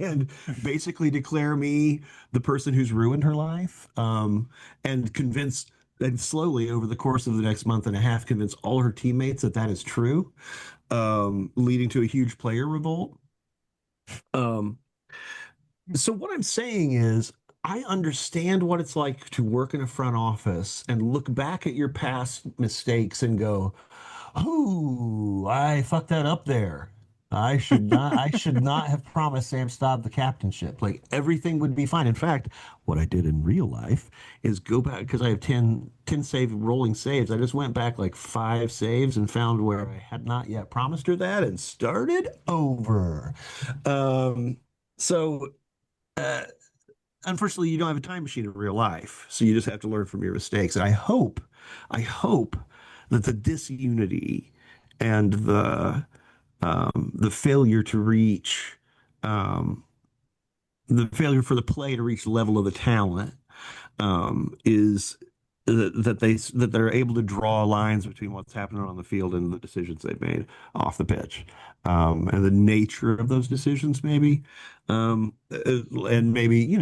Speaker 2: and basically declare me the person who's ruined her life, and convince and slowly over the course of the next month and a half convince all her teammates that that is true, leading to a huge player revolt. Um, so what I'm saying is, I understand what it's like to work in a front office and look back at your past mistakes and go, "Oh, I fucked that up there. I should not have promised Sam Staub the captainship. Like everything would be fine." In fact, what I did in real life is go back because I have ten save rolling saves. I just went back like 5 saves and found where I had not yet promised her that and started over. Um, so uh, unfortunately, you don't have a time machine in real life, so you just have to learn from your mistakes. And I hope that the disunity and the failure to reach, um, the failure for the play to reach the level of the talent, is that they're able to draw lines between what's happening on the field and the decisions they've made off the pitch, and the nature of those decisions, maybe, and maybe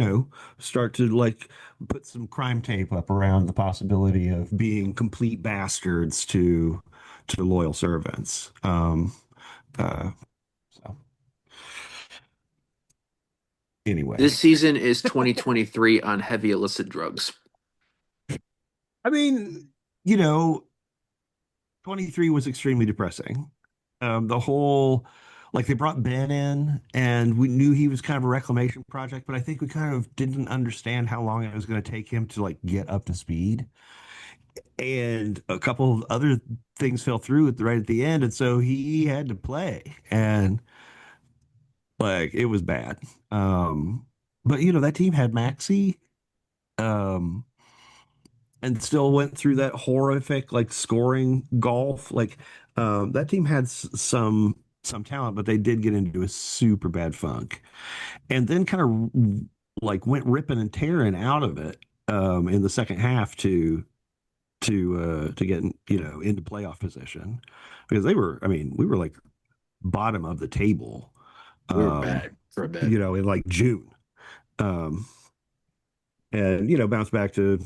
Speaker 2: start to like put some crime tape up around the possibility of being complete bastards to loyal servants. Uh, so
Speaker 1: This
Speaker 2: anyway,
Speaker 1: season is 2023 on heavy illicit drugs.
Speaker 2: I mean, you know, 23 was extremely depressing. The whole, like, they brought Ben in, and we knew he was kind of a reclamation project, but I think we kind of didn't understand how long it was going to take him to like get up to speed. And a couple of other things fell through right at the end, and so he had to play, and like it was bad. But that team had Maxi. Um, and still went through that horrific like scoring golf. Like that team had some talent, but they did get into a super bad funk, and then kind of like went ripping and tearing out of it in the second half to get into playoff position because they were. I mean, we were like bottom of the table,
Speaker 1: We were
Speaker 2: um,
Speaker 1: bad for a bit.
Speaker 2: in like June, um, and bounced back to.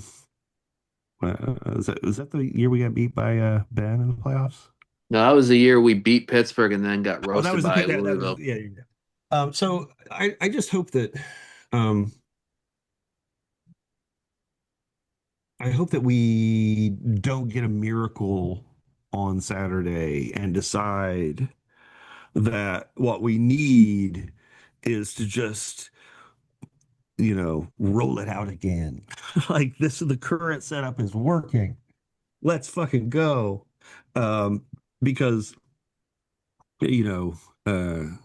Speaker 2: Was that the year we got beat by Ben in the playoffs?
Speaker 1: No, that was the year we beat Pittsburgh and then got
Speaker 2: Oh, that
Speaker 1: roasted
Speaker 2: was the
Speaker 1: by
Speaker 2: that was
Speaker 1: Louisville.
Speaker 2: yeah. Yeah. So I just hope that um I hope that we don't get a miracle on Saturday and decide that what we need is to just roll it out again. Like the current setup is working. Let's fucking go. Um, because you know, uh,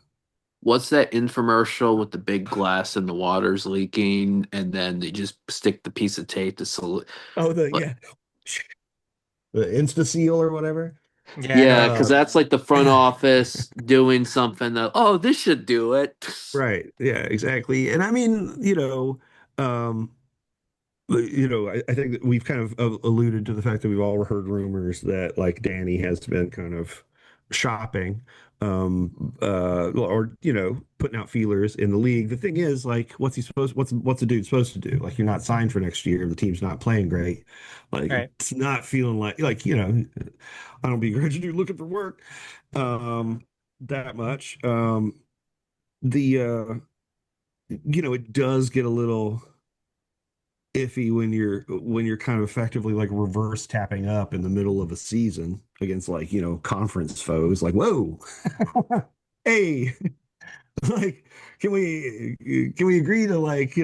Speaker 1: What's that infomercial with the big glass and the water's leaking, and then they just stick the piece of tape to sol
Speaker 2: oh
Speaker 1: But
Speaker 2: the Insta Seal or whatever.
Speaker 3: Yeah.
Speaker 1: yeah, because
Speaker 2: Uh,
Speaker 1: that's like the front office doing something that, oh, this should do it.
Speaker 2: right. Yeah, exactly. And I mean, um, I think that we've kind of alluded to the fact that we've all heard rumors that like Danny has been kind of shopping, or putting out feelers in the league. The thing is, like, what's a dude supposed to do? Like, you're not signed for next year. The team's not playing great. Like,
Speaker 3: Right.
Speaker 2: it's not feeling like I don't begrudge you looking for work, um, that much. The it does get a little iffy when you're kind of effectively like reverse tapping up in the middle of a season against like conference foes. Like, whoa, hey, like can we agree to like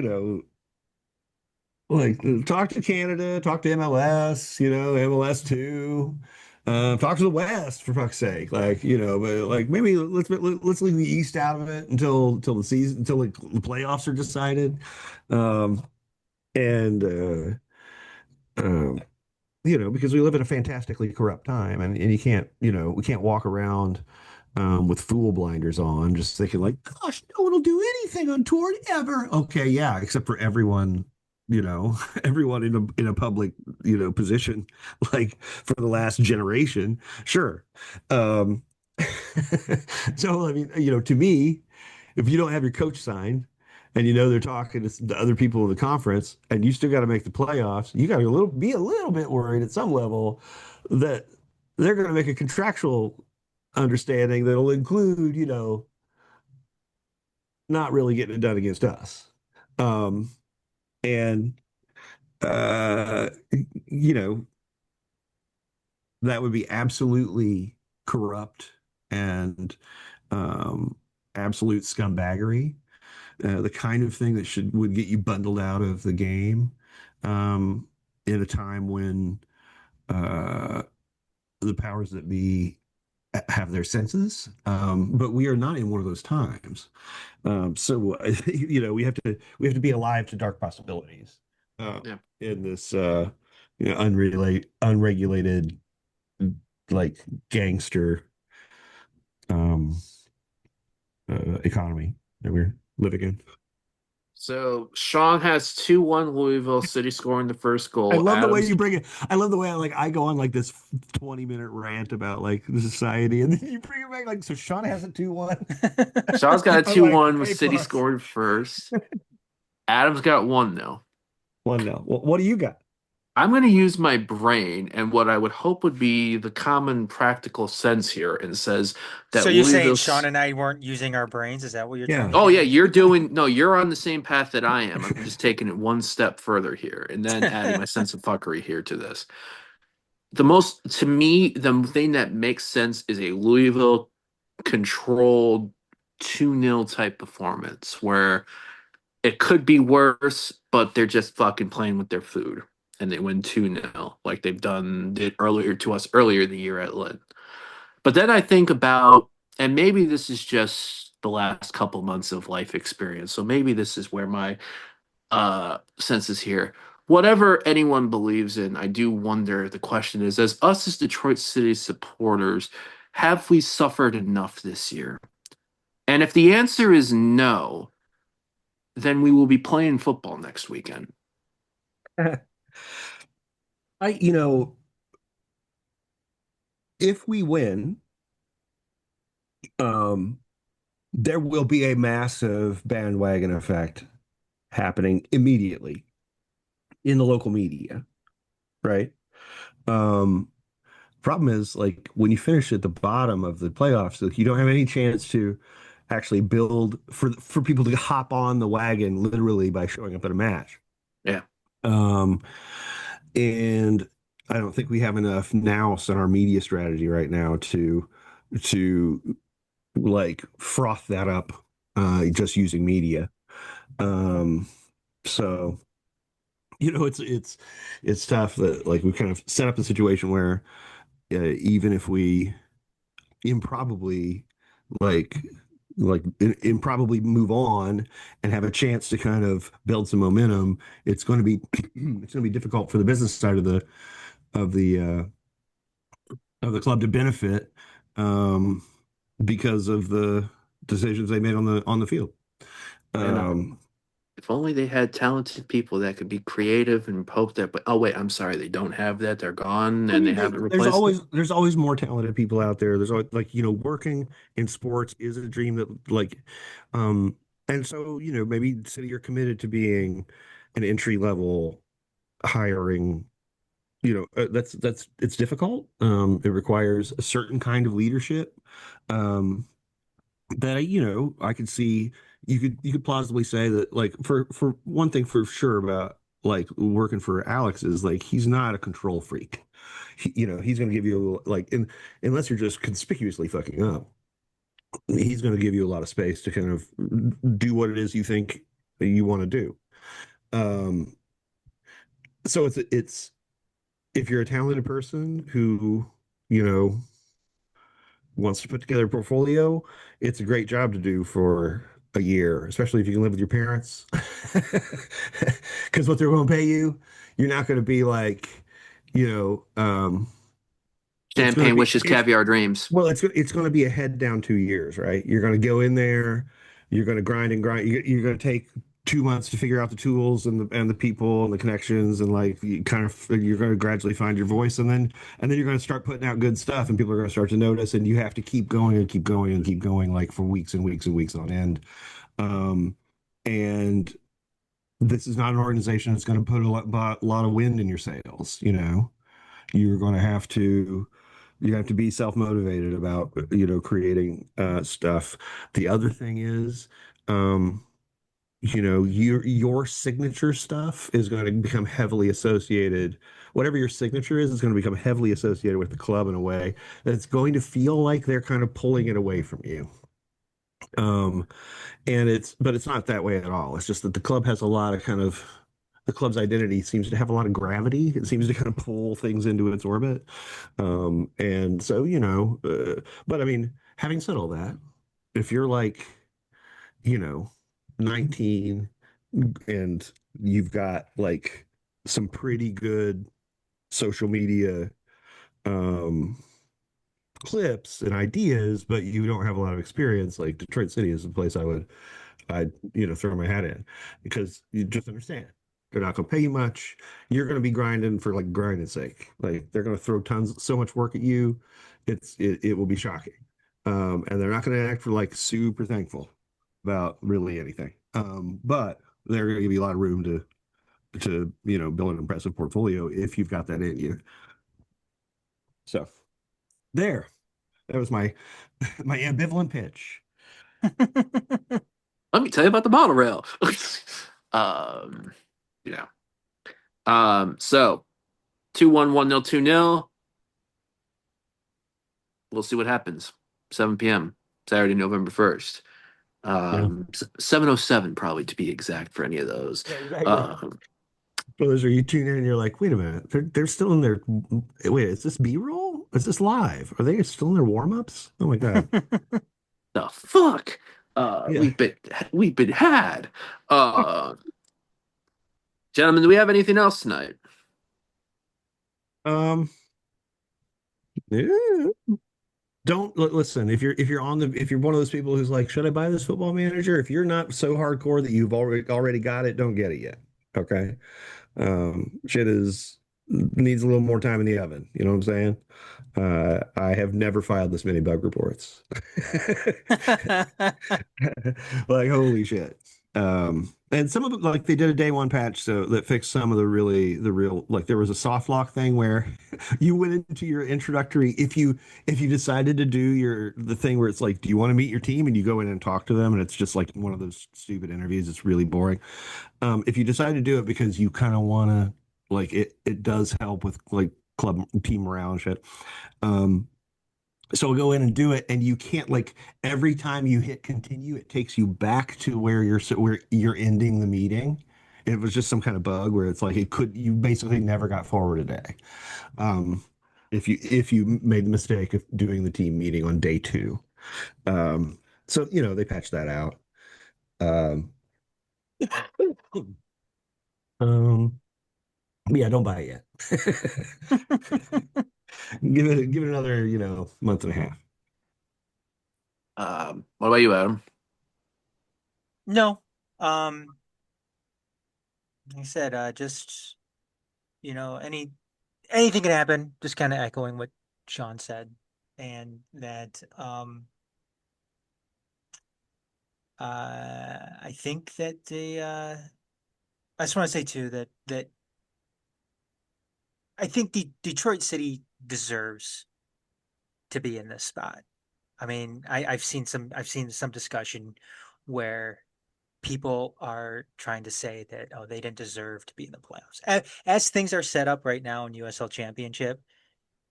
Speaker 2: Like, talk to Canada, talk to MLS, MLS too. Talk to the West for fuck's sake. Like, but like maybe let's leave the East out of it until the season, until like the playoffs are decided. Um, and um, because we live in a fantastically corrupt time, and you can't, we can't walk around with fool blinders on, just thinking like, gosh, no one will do anything untoward ever. Okay, yeah, except for everyone, everyone in a public, position, like for the last generation, sure. Um, so I mean, to me, if you don't have your coach signed, and they're talking to the other people in the conference, and you still got to make the playoffs, you got to be a little bit worried at some level that they're going to make a contractual understanding that'll include, not really getting it done against us. Um, and uh, you know, that would be absolutely corrupt and um, absolute scumbaggery. The kind of thing that would get you bundled out of the game in a time when uh, the powers that be have their senses. But we are not in one of those times. So we have to be alive to dark possibilities
Speaker 1: Yeah.
Speaker 2: in this unregulated like gangster um, economy that we're living in.
Speaker 1: So Sean has 2-1 Louisville City scoring the first
Speaker 2: I
Speaker 1: goal.
Speaker 2: love the way
Speaker 1: Adams
Speaker 2: you bring it. I love the way I go on like this 20-minute rant about like the society, and then you bring it back like, so Sean has a 2-1.
Speaker 1: Sean's got a
Speaker 2: I'm like,
Speaker 1: 2-1 with
Speaker 2: A
Speaker 1: City
Speaker 2: plus.
Speaker 1: scoring first. Adams got one though.
Speaker 2: 1-0. Well, what do you got?
Speaker 1: I'm going to use my brain and what I would hope would be the common practical sense here and says
Speaker 3: So
Speaker 1: that
Speaker 3: you're saying
Speaker 1: Louisville.
Speaker 3: Sean and I weren't using our brains? Is that what you're trying
Speaker 2: Yeah.
Speaker 3: to
Speaker 1: Oh yeah,
Speaker 3: do?
Speaker 1: you're doing no, you're on the same path that I am. I'm just taking it one step further here and then adding my sense of fuckery here to this. To me, the thing that makes sense is a Louisville controlled 2-0 type performance where it could be worse, but they're just fucking playing with their food and they win 2-0 like they've did earlier to us earlier in the year at Lynn. But then I think about, and maybe this is just the last couple months of life experience. So maybe this is where my sense is here. Whatever anyone believes in, I do wonder. The question is, as us as Detroit City supporters, have we suffered enough this year? And if the answer is no, then we will be playing football next weekend.
Speaker 2: I, if we win, um, there will be a massive bandwagon effect happening immediately in the local media, right? Um, Problem is, like, when you finish at the bottom of the playoffs, like, you don't have any chance to actually build for people to hop on the wagon literally by showing up at a match.
Speaker 1: Yeah.
Speaker 2: Um, and I don't think we have enough nous in our media strategy right now to like froth that up just using media. Um, so it's tough that like we kind of set up a situation where even if we improbably like improbably move on and have a chance to kind of build some momentum, it's going to be it's going to be difficult for the business side of the uh, of the club to benefit um, because of the decisions they made on the field.
Speaker 1: And
Speaker 2: Um,
Speaker 1: if only they had talented people that could be creative and hope that, but oh wait, I'm sorry, they don't have that. They're gone
Speaker 2: I
Speaker 1: and they
Speaker 2: mean,
Speaker 1: haven't replaced them.
Speaker 2: there's always more talented people out there. There's always like working in sports is a dream that like, um, and so maybe City you're committed to being an entry level hiring. That's it's difficult. It requires a certain kind of leadership. Um, that I could see you could plausibly say that like for one thing for sure about like working for Alex is like he's not a control freak. He's going to give you like unless you're just conspicuously fucking up, he's going to give you a lot of space to kind of do what it is you think you want to do. Um, So it's if you're a talented person who, you know, wants to put together a portfolio, it's a great job to do for a year, especially if you can live with your parents. Because what they're going to pay you, you're not going to be like, you know, it's going to
Speaker 1: Champagne
Speaker 2: be
Speaker 1: wishes,
Speaker 2: it's
Speaker 1: caviar dreams.
Speaker 2: well, it's going to be a head down 2 years, right? You're going to go in there, you're going to grind and grind. You're going to take 2 months to figure out the tools and the people and the connections and like you kind of you're going to gradually find your voice and then you're going to start putting out good stuff and people are going to start to notice and you have to keep going and keep going and keep going like for weeks and weeks and weeks on end. Um, and this is not an organization that's going to put a lot of wind in your sails, you know. You're going to have to you have to be self-motivated about creating stuff. The other thing is um your signature stuff is going to become heavily associated. Whatever your signature is going to become heavily associated with the club in a way that's going to feel like they're kind of pulling it away from you. um and it's not that way at all. It's just that the club has a lot of kind of the club's identity seems to have a lot of gravity. It seems to kind of pull things into its orbit. And so, but I mean, having said all that, if you're like, you know, 19 and you've got like some pretty good social media um clips and ideas, but you don't have a lot of experience, like Detroit City is the place I'd throw my hat in because you just understand they're not going to pay you much. You're going to be grinding for like grinding's sake. Like they're going to throw so much work at you. It will be shocking. And they're not going to act for like super thankful about really anything. But they're going to give you a lot of room to build an impressive portfolio if you've got that in you. So there, that was my my ambivalent pitch.
Speaker 1: Let me tell you about the model rail. um, yeah. So 2-1, 1-0, 2-0. We'll see what happens. 7 p.m. Saturday, November 1st.
Speaker 2: Yeah.
Speaker 1: 7:07 probably to be exact for any of those.
Speaker 2: Yeah, exactly.
Speaker 1: Um,
Speaker 2: For those of you tune in and you're like, wait a minute, they're still in their wait, is this B-roll? Is this live? Are they still in their warm-ups? Oh my God.
Speaker 1: the fuck?
Speaker 2: Yeah.
Speaker 1: We've been had. Uh, Gentlemen, do we have anything else tonight?
Speaker 2: Um, yeah. Don't listen if you're one of those people who's like, should I buy this football manager? If you're not so hardcore that you've already got it, don't get it yet. Okay. Shit is needs a little more time in the oven. You know what I'm saying? I have never filed this many bug reports. Like holy shit. And some of it like they did a day one patch so that fixed some of the real like there was a soft lock thing where you went into your introductory if you decided to do the thing where it's like do you want to meet your team and you go in and talk to them and it's just like one of those stupid interviews. It's really boring. If you decide to do it because you kind of want to like it does help with like club team morale and shit. um so we'll go in and do it and you can't like every time you hit continue it takes you back to where you're ending the meeting. It was just some kind of bug where it's like you basically never got forward a day. um if you made the mistake of doing the team meeting on day two. So they patched that out. um um yeah, don't buy it yet. Give it another, month and a half.
Speaker 1: What about you, Adam?
Speaker 3: No. Um, like I said, just anything can happen. Just kind of echoing what Sean said, and that I think that I just want to say too that I think Detroit City deserves to be in this spot. I mean, I've seen some discussion where people are trying to say that they didn't deserve to be in the playoffs. As things are set up right now in USL Championship,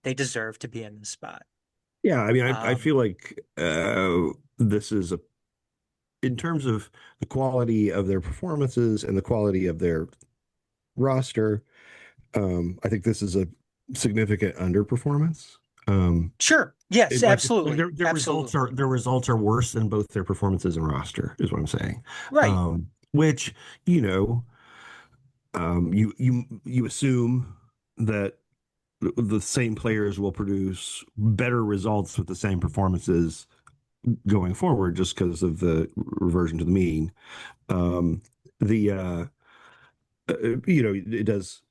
Speaker 3: they deserve to be in the spot.
Speaker 2: Yeah, I mean, I
Speaker 3: Um,
Speaker 2: feel like this is in terms of the quality of their performances and the quality of their roster. I think this is a significant underperformance. Um,
Speaker 3: Sure. Yes,
Speaker 2: like
Speaker 3: absolutely. Absolutely.
Speaker 2: their results are worse than both their performances and roster, is what I'm saying.
Speaker 3: Right.
Speaker 2: Which, you know, you assume that the same players will produce better results with the same performances going forward, just because of the reversion to the mean. Um, the you know, it does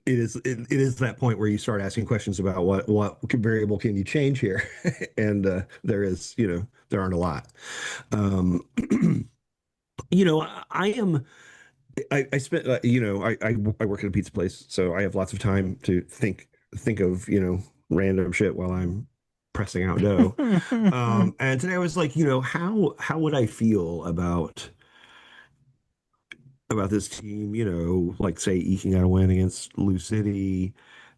Speaker 2: it is that point where you start asking questions about what variable can you change here, and there is, you know, there aren't a lot. Um, you know, I am I spent you know, I work at a pizza place, so I have lots of time to think of, you know, random shit while I'm pressing out dough. And today I was like, you know, how would I feel about this team, you know, like say eking out a win against Lou City,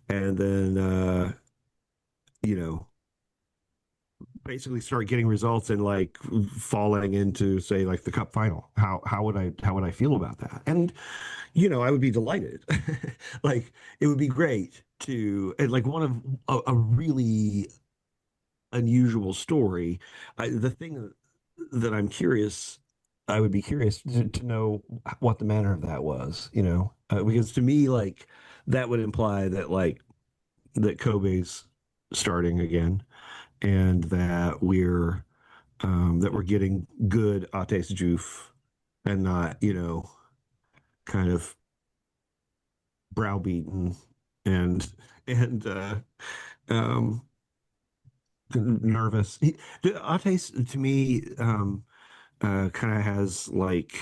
Speaker 2: and then you know, basically start getting results and like falling into say like the cup final. How would I feel about that? And you know, I would be delighted. Like it would be great to, and like one of a really unusual story. The thing that I would be curious to know what the manner of that was, you know, because to me, like that would imply that like that Kobe's starting again, and that we're getting good Ates Juf, and not, you know, kind of browbeaten and and um nervous. Ates to me kind of has like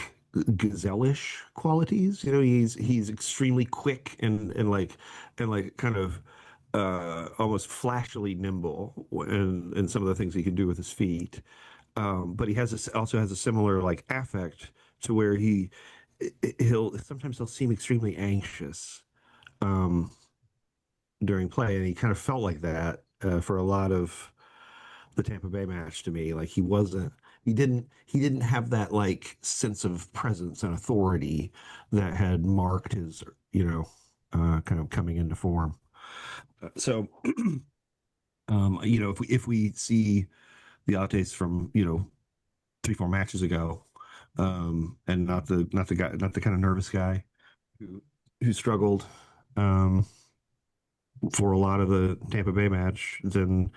Speaker 2: gazelle-ish qualities. You know, he's extremely quick and like kind of almost flashily nimble and some of the things he can do with his feet. But he has this, also has a similar like affect to where he'll seem extremely anxious um, during play, and he kind of felt like that for a lot of the Tampa Bay match to me. Like he didn't have that like sense of presence and authority that had marked his, you know, kind of coming into form. So, you know, if we see the Ates from, you know, 3 4 matches ago, and not the guy, not the kind of nervous guy who struggled for a lot of the Tampa Bay match, then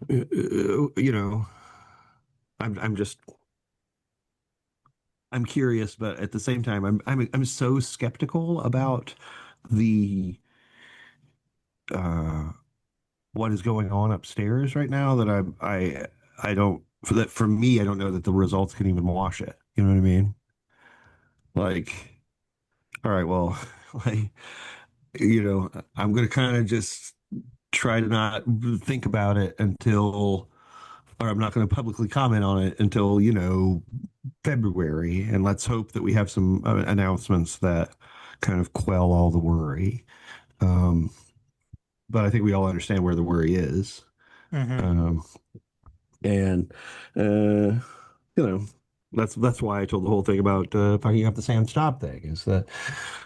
Speaker 2: you know, I'm just I'm curious, but at the same time, I'm so skeptical about the uh what is going on upstairs right now that I don't, for that, for me, I don't know that the results can even wash it. You know what I mean? Like, all right, well, like, you know, I'm gonna kind of just try to not think about it until, or I'm not going to publicly comment on it until, you know, February, and let's hope that we have some announcements that kind of quell all the worry. Um, but I think we all understand where the worry is.
Speaker 3: Hmm.
Speaker 2: Um, and you know, that's why I told the whole thing about fucking up the Sam Stop thing, is that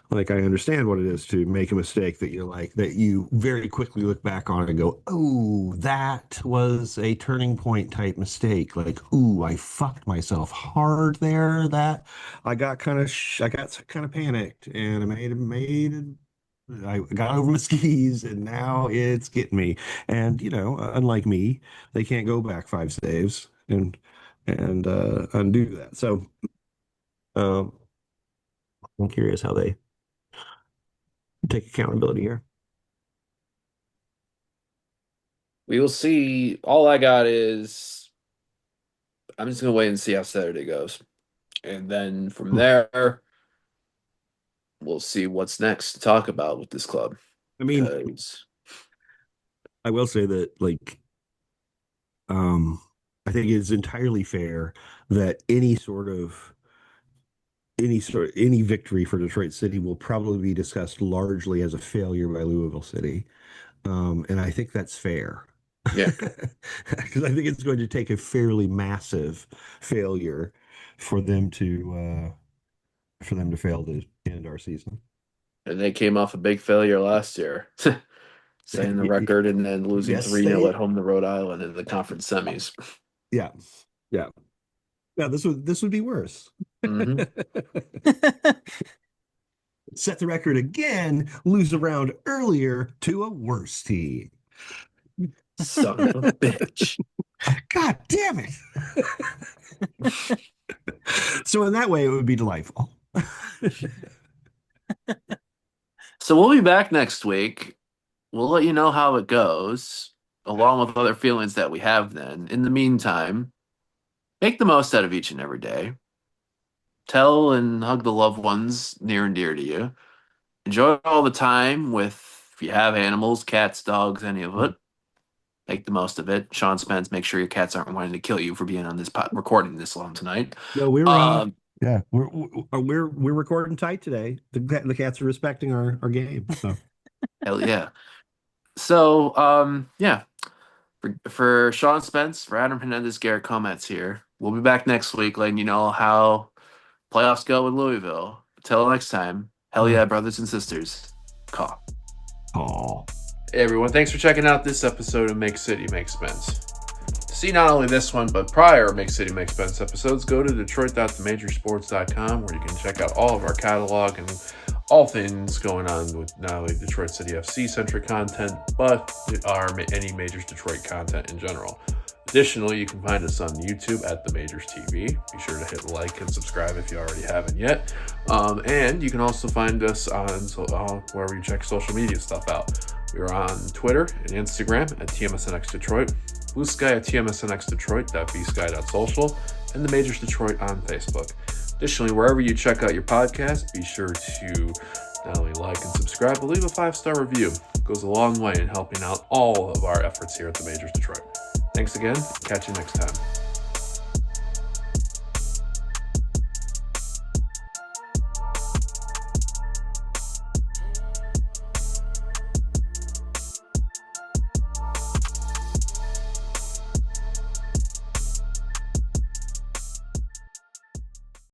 Speaker 2: like I understand what it is to make a mistake that you're like that you very quickly look back on and go, oh, that was a turning point type mistake. Like, ooh, I fucked myself hard there. That I got kind of panicked, and I I got over my skis, and now it's getting me. And you know, unlike me, they can't go back 5 saves and undo that. So um, I'm curious how they take accountability here.
Speaker 1: We will see. All I got is I'm just gonna wait and see how Saturday goes, and then from
Speaker 2: Hmm.
Speaker 1: there we'll see what's next to talk about with this club.
Speaker 2: I mean,
Speaker 1: Because
Speaker 2: I will say that like um, I think it's entirely fair that any victory for Detroit City will probably be discussed largely as a failure by Louisville City. And I think that's fair.
Speaker 1: yeah,
Speaker 2: Because I think it's going to take a fairly massive failure for them to fail to end our season.
Speaker 1: And they came off a big failure last year, setting the record and then losing
Speaker 2: Yes,
Speaker 1: 3-0 at home to Rhode Island in the conference semis.
Speaker 2: yeah, yeah, yeah. This would be worse.
Speaker 1: Hmm.
Speaker 2: Set the record again, lose a round earlier to a worse team.
Speaker 1: Son of a bitch.
Speaker 2: God damn it. So in that way, it would be delightful.
Speaker 1: So we'll be back next week. We'll let you know how it goes, along with other feelings that we have then. In the meantime, make the most out of each and every day. Tell and hug the loved ones near and dear to you. Enjoy all the time with, if you have animals, cats, dogs, any of it. Make the most of it. Sean Spence, make sure your cats aren't wanting to kill you for being on this recording this long tonight.
Speaker 2: No, yeah, we're recording tight today. The cats are respecting our game. So.
Speaker 1: Hell yeah. So, yeah. For Sean Spence, for Adam Hernandez, Garret Comets here. We'll be back next week letting you know how playoffs go in Louisville. Until next time, hell yeah, brothers and sisters. Caw.
Speaker 2: Oh.
Speaker 1: Hey everyone, thanks for checking out this episode of Make City Make Spence. To see not only this one, but prior Make City Make Spence episodes, go to detroit.themajorsports.com where you can check out all of our catalog and all things going on with not only Detroit City FC centric content, but any Majors Detroit content in general. Additionally, you can find us on YouTube at The Majors TV. Be sure to hit like and subscribe if you already haven't yet. And you can also find us on wherever you check social media stuff out. We're on Twitter and Instagram at TMSNX Detroit, Blue Sky at TMSNX Detroit, bsky.social, and The Majors Detroit on Facebook. Additionally, wherever you check out your podcast, be sure to not only like and subscribe, but leave a 5-star review. It goes a long way in helping out all of our efforts here at The Majors Detroit. Thanks again. Catch you next time.